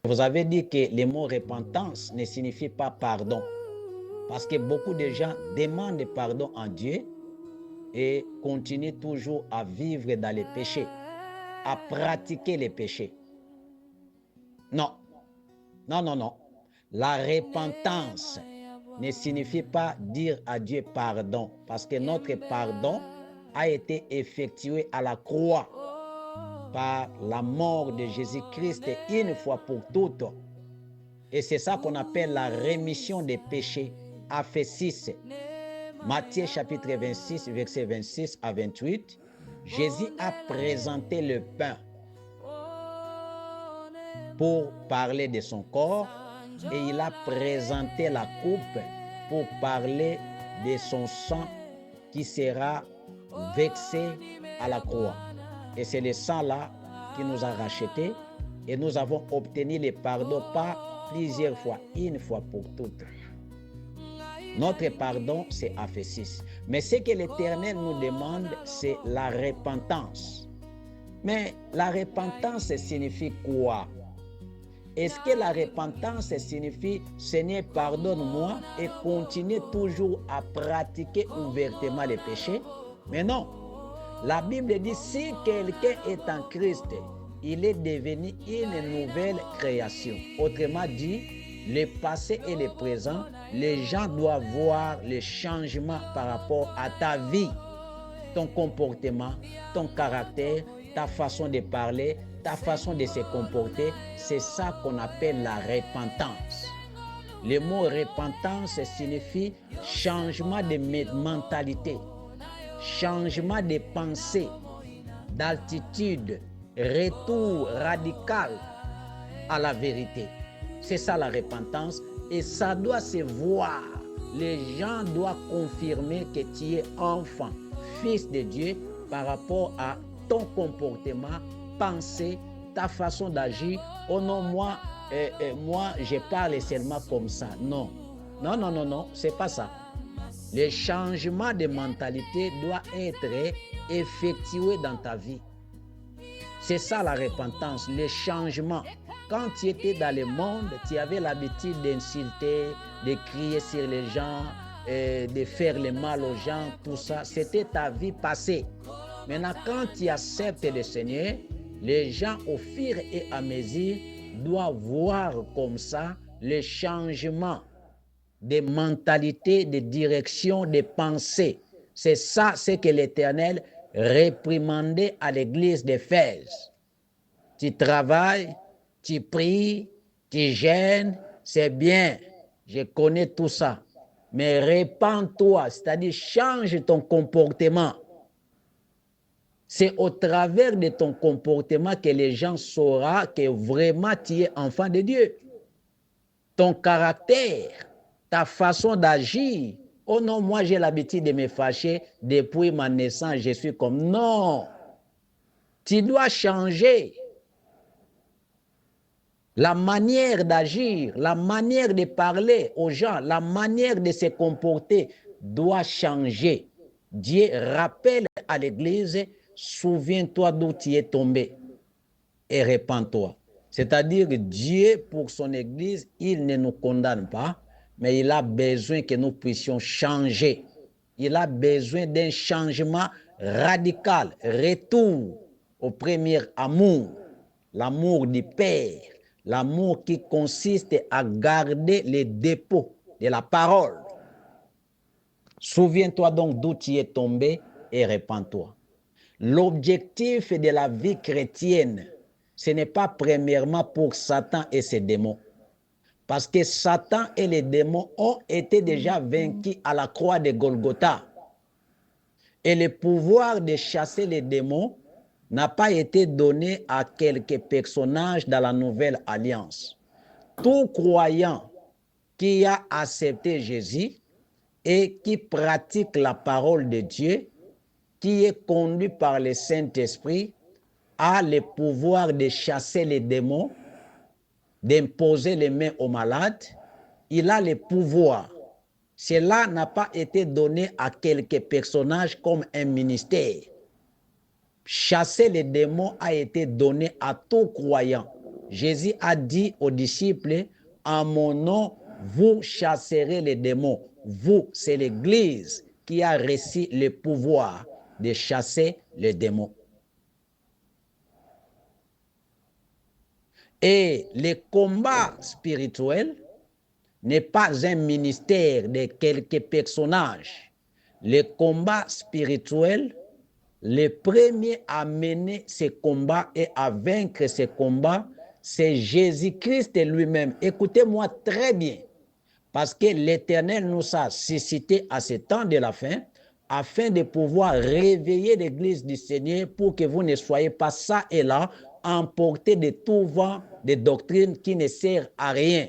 Vous avez dit que le mot repentance ne signifie pas pardon. Parce que beaucoup de gens demandent pardon à Dieu et continuent toujours à vivre dans les péchés, à pratiquer les péchés. Non, non, non, non. La repentance ne signifie pas dire à Dieu pardon, parce que notre pardon a été effectué à la croix par la mort de Jésus-Christ une fois pour toutes. Et c'est ça qu'on appelle la rémission des péchés. Ephésiens 6. Matthieu chapitre 26, versets 26 à 28. Jésus a présenté le pain pour parler de son corps et il a présenté la coupe pour parler de son sang qui sera versé à la croix. Et c'est le sang là qui nous a rachetés et nous avons obtenu le pardon pas plusieurs fois, une fois pour toutes. Notre pardon, c'est Ephésiens 6. Mais ce que l'Éternel nous demande, c'est la repentance. Mais la repentance signifie quoi? Est-ce que la repentance signifie « Seigneur, pardonne-moi » et continuer toujours à pratiquer ouvertement les péchés? Mais non. La Bible dit, si quelqu'un est en Christ, il est devenu une nouvelle création. Autrement dit, le passé et le présent, les gens doivent voir le changement par rapport à ta vie, ton comportement, ton caractère, ta façon de parler, ta façon de se comporter. C'est ça qu'on appelle la repentance. Le mot repentance signifie changement de mentalité, changement de pensée, d'altitude, retour radical à la vérité. C'est ça la repentance et ça doit se voir. Les gens doivent confirmer que tu es enfant, fils de Dieu par rapport à ton comportement, pensée, ta façon d'agir. Oh non, moi, je parle seulement comme ça. Non, non, non, non, non, c'est pas ça. Le changement de mentalité doit être effectué dans ta vie. C'est ça la repentance, le changement. Quand tu étais dans le monde, tu avais l'habitude d'insulter, de crier sur les gens, de faire le mal aux gens, tout ça. C'était ta vie passée. Maintenant, quand tu acceptes le Seigneur, les gens, au fur et à mesure, doivent voir comme ça le changement de mentalité, de direction, de pensée. C'est ça ce que l'Éternel réprimandait à l'église d'Éphèse. Tu travailles, tu pries, tu jeûnes, c'est bien, je connais tout ça. Mais répands-toi, c'est-à-dire change ton comportement. C'est au travers de ton comportement que les gens sauront que vraiment tu es enfant de Dieu. Ton caractère, ta façon d'agir. Oh non, moi j'ai l'habitude de me fâcher depuis ma naissance, je suis comme... Non, tu dois changer. La manière d'agir, la manière de parler aux gens, la manière de se comporter doit changer. Dieu rappelle à l'église, souviens-toi d'où tu es tombé et répands-toi. C'est-à-dire que Dieu, pour son église, il ne nous condamne pas, mais il a besoin que nous puissions changer. Il a besoin d'un changement radical, retour au premier amour, l'amour du Père, l'amour qui consiste à garder les dépôts de la parole. Souviens-toi donc d'où tu es tombé et répands-toi. L'objectif de la vie chrétienne, ce n'est pas premièrement pour Satan et ses démons. Parce que Satan et les démons ont été déjà vaincus à la croix de Golgotha. Et le pouvoir de chasser les démons n'a pas été donné à quelques personnages dans la nouvelle alliance. Tout croyant qui a accepté Jésus et qui pratique la parole de Dieu, qui est conduit par le Saint-Esprit, a le pouvoir de chasser les démons, d'imposer les mains aux malades. Il a le pouvoir. Cela n'a pas été donné à quelques personnages comme un ministère. Chasser les démons a été donné à tout croyant. Jésus a dit aux disciples, en mon nom, vous chasserez les démons. Vous, c'est l'Église qui a reçu le pouvoir de chasser les démons. Et le combat spirituel n'est pas un ministère de quelques personnages. Le combat spirituel, le premier à mener ce combat et à vaincre ce combat, c'est Jésus-Christ lui-même. Écoutez-moi très bien, parce que l'Éternel nous a suscité à ce temps de la fin, afin de pouvoir réveiller l'Église du Seigneur pour que vous ne soyez pas ça et là, emportés de tout vent de doctrines qui ne servent à rien.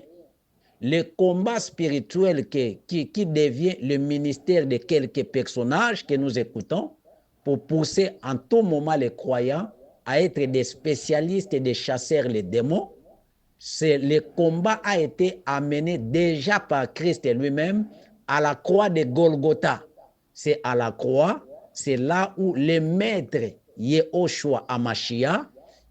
Le combat spirituel qui devient le ministère de quelques personnages que nous écoutons pour pousser en tout moment les croyants à être des spécialistes et des chasseurs les démons, le combat a été amené déjà par Christ lui-même à la croix de Golgotha. C'est à la croix, c'est là où le maître Yehoshua Hamashiach,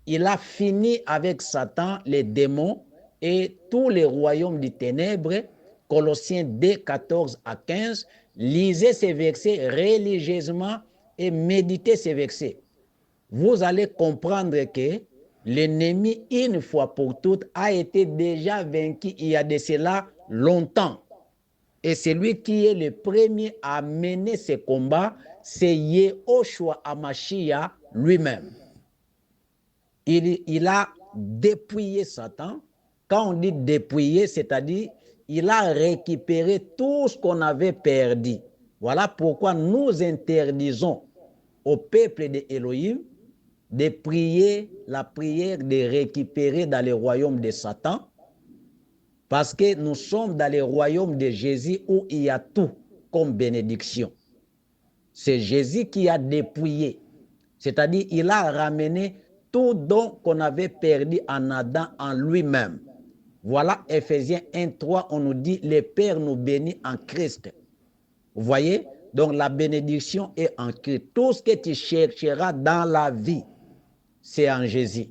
il a fini avec Satan, les démons et tous les royaumes des ténèbres. Colossiens 2, 14 à 15. Lisez ces versets religieusement et méditez ces versets. Vous allez comprendre que l'ennemi, une fois pour toutes, a été déjà vaincu il y a de cela longtemps. Et celui qui est le premier à mener ce combat, c'est Yehoshua Hamashiach lui-même. Il a dépouillé Satan. Quand on dit dépouiller, c'est-à-dire il a récupéré tout ce qu'on avait perdu. Voilà pourquoi nous interdisons au peuple d'Élohim de prier la prière de récupérer dans le royaume de Satan, parce que nous sommes dans le royaume de Jésus où il y a tout comme bénédiction. C'est Jésus qui a dépouillé, c'est-à-dire il a ramené tout don qu'on avait perdu en Adam en lui-même. Voilà Ephésiens 1:3, on nous dit le Père nous bénit en Christ. Vous voyez? Donc la bénédiction est en Christ. Tout ce que tu chercheras dans la vie, c'est en Jésus.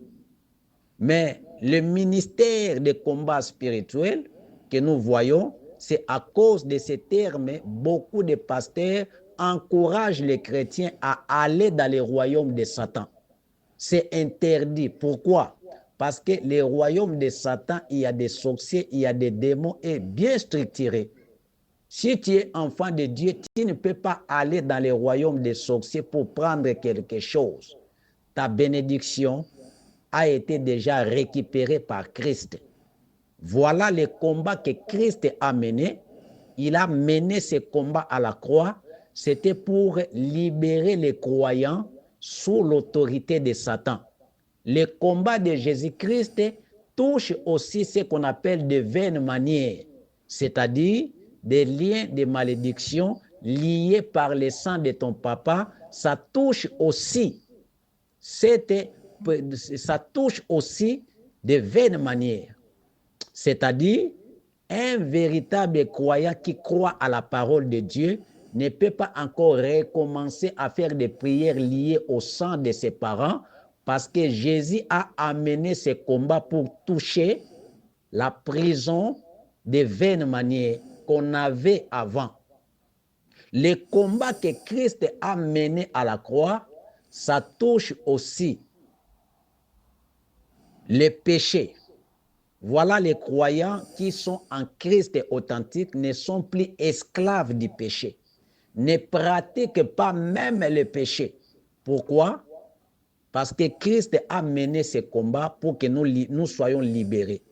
Mais le ministère de combat spirituel que nous voyons, c'est à cause de ces termes, beaucoup de pasteurs encouragent les chrétiens à aller dans le royaume de Satan. C'est interdit. Pourquoi? Parce que le royaume de Satan, il y a des sorciers, il y a des démons et bien structuré. Si tu es enfant de Dieu, tu ne peux pas aller dans le royaume des sorciers pour prendre quelque chose. Ta bénédiction a été déjà récupérée par Christ. Voilà le combat que Christ a mené. Il a mené ce combat à la croix. C'était pour libérer les croyants sous l'autorité de Satan. Le combat de Jésus-Christ touche aussi ce qu'on appelle de vaines manières, c'est-à-dire des liens de malédiction liés par le sang de ton papa. Ça touche aussi, de vaines manières, c'est-à-dire un véritable croyant qui croit à la parole de Dieu ne peut pas encore recommencer à faire des prières liées au sang de ses parents, parce que Jésus a amené ce combat pour toucher la prison de vaines manières qu'on avait avant. Le combat que Christ a mené à la croix, ça touche aussi les péchés. Voilà, les croyants qui sont en Christ authentique ne sont plus esclaves du péché, ne pratiquent pas même le péché. Pourquoi? Parce que Christ a mené ce combat pour que nous soyons libérés.